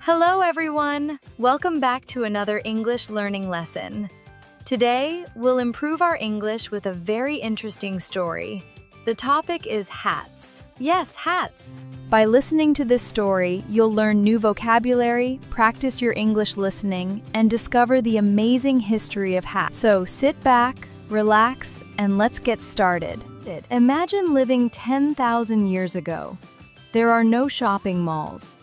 Hello everyone! Welcome back to another English learning lesson. Today, we'll improve our English with a very interesting story. The topic is hats. Yes, hats! By listening to this story, you'll learn new vocabulary, practice your English listening, and discover the amazing history of hats. So sit back, relax, and let's get started. Imagine living 10,000 years ago. There are no shopping malls.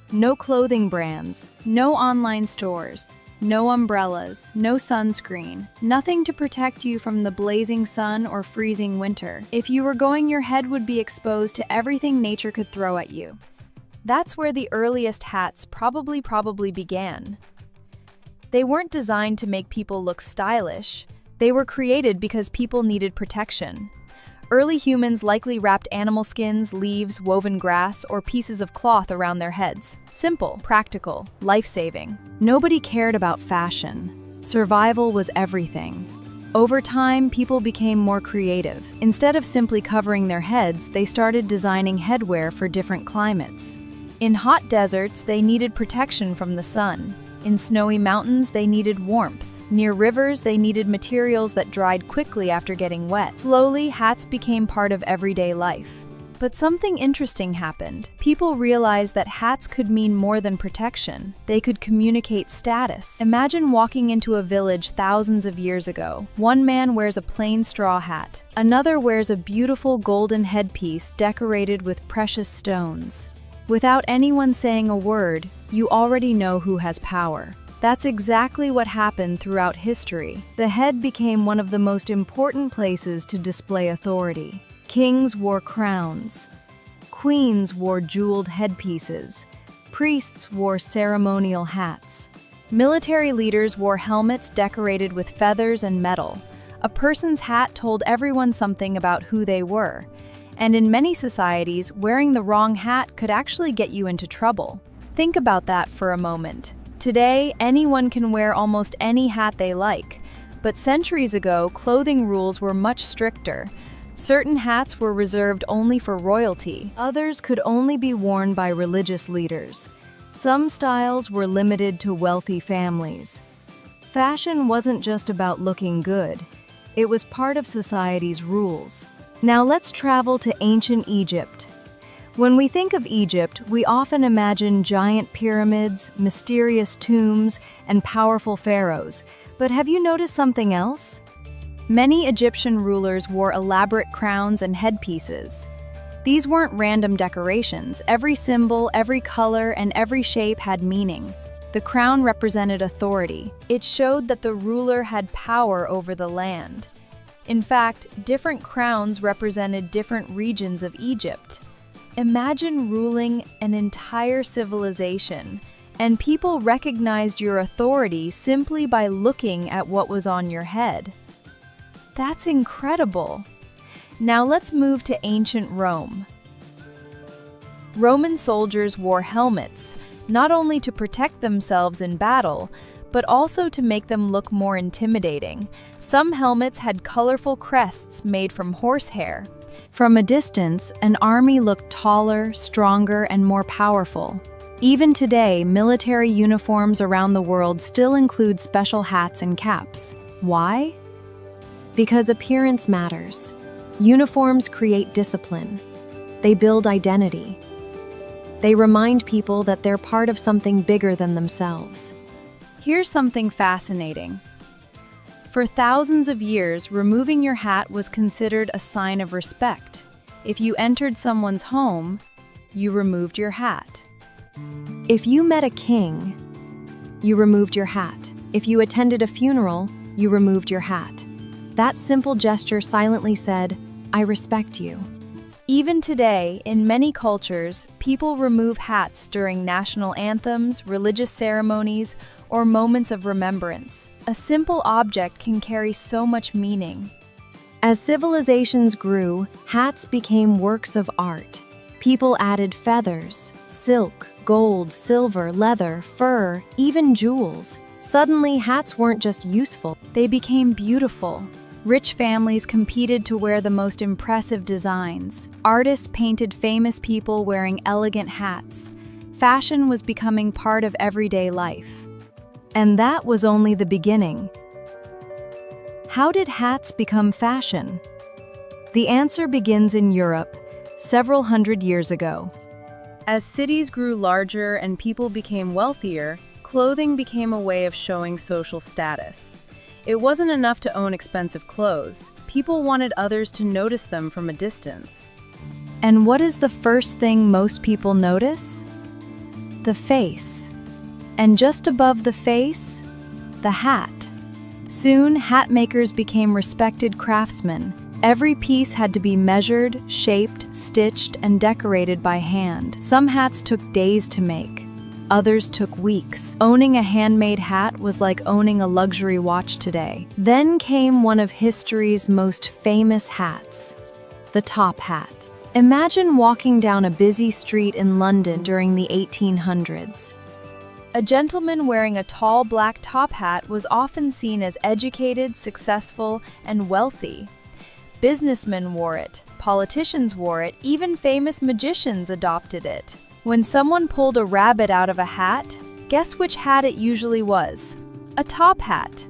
No clothing brands, no online stores, no umbrellas, no sunscreen, nothing to protect you from the blazing sun or freezing winter. If you were going, your head would be exposed to everything nature could throw at you. That's where the earliest hats probably began. They weren't designed to make people look stylish. They were created because people needed protection. Early humans likely wrapped animal skins, leaves, woven grass, or pieces of cloth around their heads. Simple, practical, life-saving. Nobody cared about fashion. Survival was everything. Over time, people became more creative. Instead of simply covering their heads, they started designing headwear for different climates. In hot deserts, they needed protection from the sun. In snowy mountains, they needed warmth. Near rivers, they needed materials that dried quickly after getting wet. Slowly, hats became part of everyday life. But something interesting happened. People realized that hats could mean more than protection. They could communicate status. Imagine walking into a village thousands of years ago. One man wears a plain straw hat. Another wears a beautiful golden headpiece decorated with precious stones. Without anyone saying a word, you already know who has power. That's exactly what happened throughout history. The head became one of the most important places to display authority. Kings wore crowns. Queens wore jeweled headpieces. Priests wore ceremonial hats. Military leaders wore helmets decorated with feathers and metal. A person's hat told everyone something about who they were. And in many societies, wearing the wrong hat could actually get you into trouble. Think about that for a moment. Today, anyone can wear almost any hat they like, but centuries ago, clothing rules were much stricter. Certain hats were reserved only for royalty. Others could only be worn by religious leaders. Some styles were limited to wealthy families. Fashion wasn't just about looking good. It was part of society's rules. Now let's travel to ancient Egypt. When we think of Egypt, we often imagine giant pyramids, mysterious tombs, and powerful pharaohs. But have you noticed something else? Many Egyptian rulers wore elaborate crowns and headpieces. These weren't random decorations. Every symbol, every color, and every shape had meaning. The crown represented authority. It showed that the ruler had power over the land. In fact, different crowns represented different regions of Egypt. Imagine ruling an entire civilization, and people recognized your authority simply by looking at what was on your head. That's incredible. Now let's move to ancient Rome. Roman soldiers wore helmets, not only to protect themselves in battle, but also to make them look more intimidating. Some helmets had colorful crests made from horsehair. From a distance, an army looked taller, stronger, and more powerful. Even today, military uniforms around the world still include special hats and caps. Why? Because appearance matters. Uniforms create discipline. They build identity. They remind people that they're part of something bigger than themselves. Here's something fascinating. For thousands of years, removing your hat was considered a sign of respect. If you entered someone's home, you removed your hat. If you met a king, you removed your hat. If you attended a funeral, you removed your hat. That simple gesture silently said, "I respect you." Even today, in many cultures, people remove hats during national anthems, religious ceremonies, or moments of remembrance. A simple object can carry so much meaning. As civilizations grew, hats became works of art. People added feathers, silk, gold, silver, leather, fur, even jewels. Suddenly, hats weren't just useful, they became beautiful. Rich families competed to wear the most impressive designs. Artists painted famous people wearing elegant hats. Fashion was becoming part of everyday life. And that was only the beginning. How did hats become fashion? The answer begins in Europe, several hundred years ago. As cities grew larger and people became wealthier, clothing became a way of showing social status. It wasn't enough to own expensive clothes. People wanted others to notice them from a distance. And what is the first thing most people notice? The face. And just above the face, the hat. Soon, hat makers became respected craftsmen. Every piece had to be measured, shaped, stitched, and decorated by hand. Some hats took days to make. Others took weeks. Owning a handmade hat was like owning a luxury watch today. Then came one of history's most famous hats, the top hat. Imagine walking down a busy street in London during the 1800s. A gentleman wearing a tall black top hat was often seen as educated, successful, and wealthy. Businessmen wore it, politicians wore it, even famous magicians adopted it. When someone pulled a rabbit out of a hat, guess which hat it usually was? A top hat.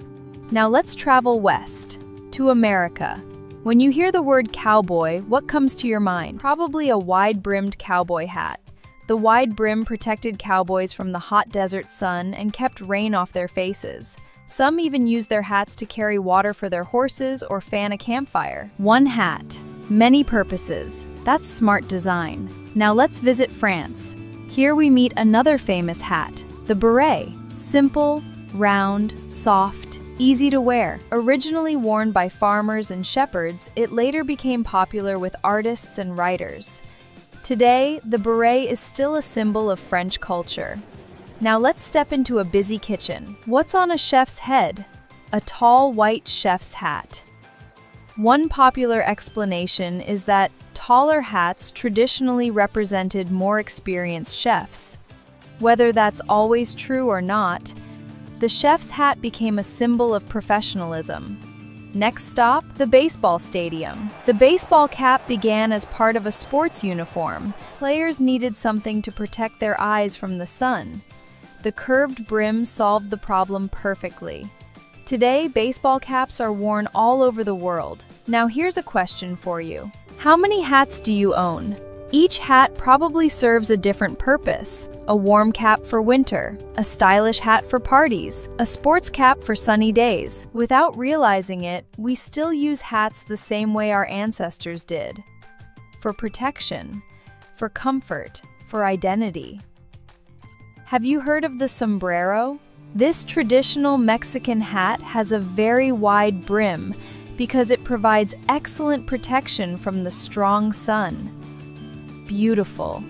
Now let's travel west, to America. When you hear the word cowboy, what comes to your mind? Probably a wide-brimmed cowboy hat. The wide brim protected cowboys from the hot desert sun and kept rain off their faces. Some even used their hats to carry water for their horses or fan a campfire. One hat, many purposes. That's smart design. Now let's visit France. Here we meet another famous hat, the beret. Simple, round, soft, easy to wear. Originally worn by farmers and shepherds, it later became popular with artists and writers. Today, the beret is still a symbol of French culture. Now let's step into a busy kitchen. What's on a chef's head? A tall white chef's hat. One popular explanation is that taller hats traditionally represented more experienced chefs. Whether that's always true or not, the chef's hat became a symbol of professionalism. Next stop, the baseball stadium. The baseball cap began as part of a sports uniform. Players needed something to protect their eyes from the sun. The curved brim solved the problem perfectly. Today, baseball caps are worn all over the world. Now here's a question for you. How many hats do you own? Each hat probably serves a different purpose. A warm cap for winter, a stylish hat for parties, a sports cap for sunny days. Without realizing it, we still use hats the same way our ancestors did. For protection, for comfort, for identity. Have you heard of the sombrero? This traditional Mexican hat has a very wide brim because it provides excellent protection from the strong sun. Beautiful.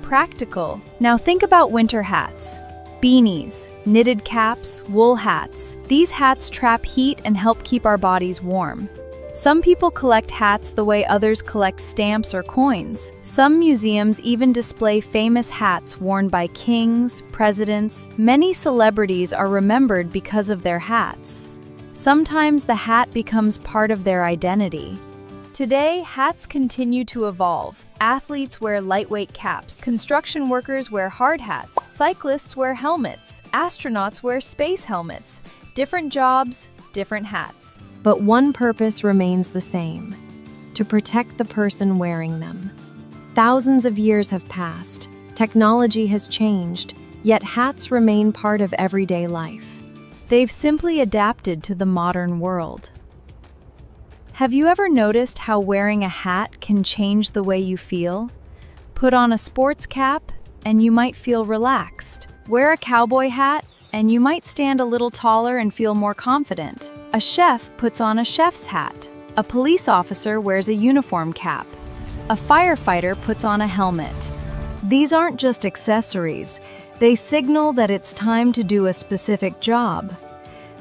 Practical. Now think about winter hats. Beanies, knitted caps, wool hats. These hats trap heat and help keep our bodies warm. Some people collect hats the way others collect stamps or coins. Some museums even display famous hats worn by kings, presidents. Many celebrities are remembered because of their hats. Sometimes the hat becomes part of their identity. Today, hats continue to evolve. Athletes wear lightweight caps. Construction workers wear hard hats. Cyclists wear helmets. Astronauts wear space helmets. Different jobs, different hats. But one purpose remains the same: to protect the person wearing them. Thousands of years have passed. Technology has changed, yet hats remain part of everyday life. They've simply adapted to the modern world. Have you ever noticed how wearing a hat can change the way you feel? Put on a sports cap, and you might feel relaxed. Wear a cowboy hat, and you might stand a little taller and feel more confident. A chef puts on a chef's hat. A police officer wears a uniform cap. A firefighter puts on a helmet. These aren't just accessories. They signal that it's time to do a specific job.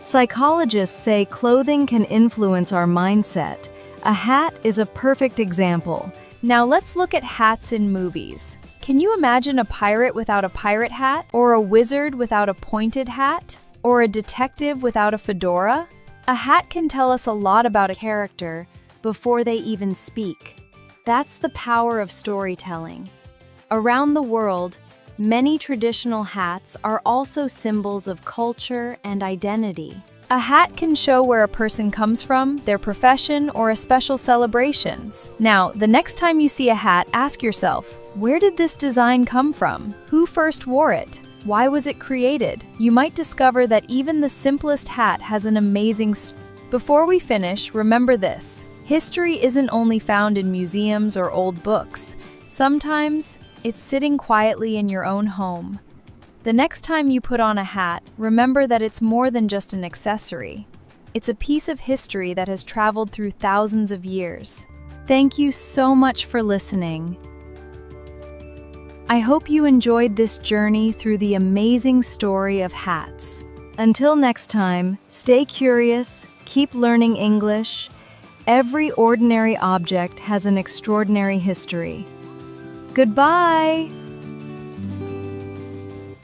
Psychologists say clothing can influence our mindset. A hat is a perfect example. Now let's look at hats in movies. Can you imagine a pirate without a pirate hat? Or a wizard without a pointed hat? Or a detective without a fedora? A hat can tell us a lot about a character before they even speak. That's the power of storytelling. Around the world, Many traditional hats are also symbols of culture and identity. A hat can show where a person comes from, their profession, or a special celebrations. Now, the next time you see a hat, ask yourself, where did this design come from? Who first wore it? Why was it created? You might discover that even the simplest hat has an amazing story. Before we finish, remember this. History isn't only found in museums or old books. Sometimes, it's sitting quietly in your own home. The next time you put on a hat, remember that it's more than just an accessory. It's a piece of history that has traveled through thousands of years. Thank you so much for listening. I hope you enjoyed this journey through the amazing story of hats. Until next time, stay curious, keep learning English. Every ordinary object has an extraordinary history. Goodbye!